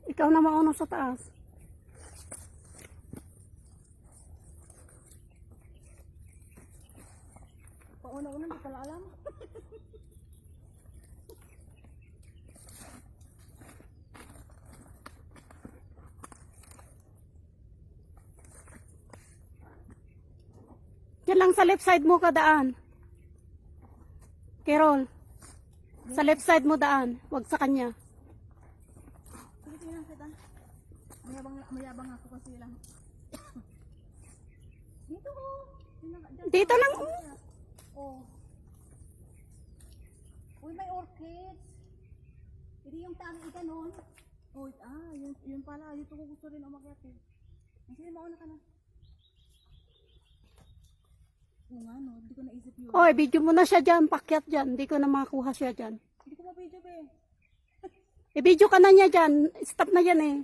Ikaw na mauna sa taas. Pauna-una, hindi pala alam. Diyan lang sa left side mo ka daan. Carol. Sa left side mo daan. Huwag sa kanya. Sige, sige lang, kita. Mayabang ako kasi lang. Dito oh. Dito lang. Oh. Uy, may orchids. Hindi yung tami ganon. Uy, yun pala. Dito ko gusto rin umakyat eh. Sige, mauna ka na. Oo nga no, hindi ko naisip yun. Oy, video mo na siya dyan. Pakyat dyan. Hindi ko na makakuha siya dyan. Hindi ko ma-video ba eh. I-video ka na niya dyan. Stop na yan eh.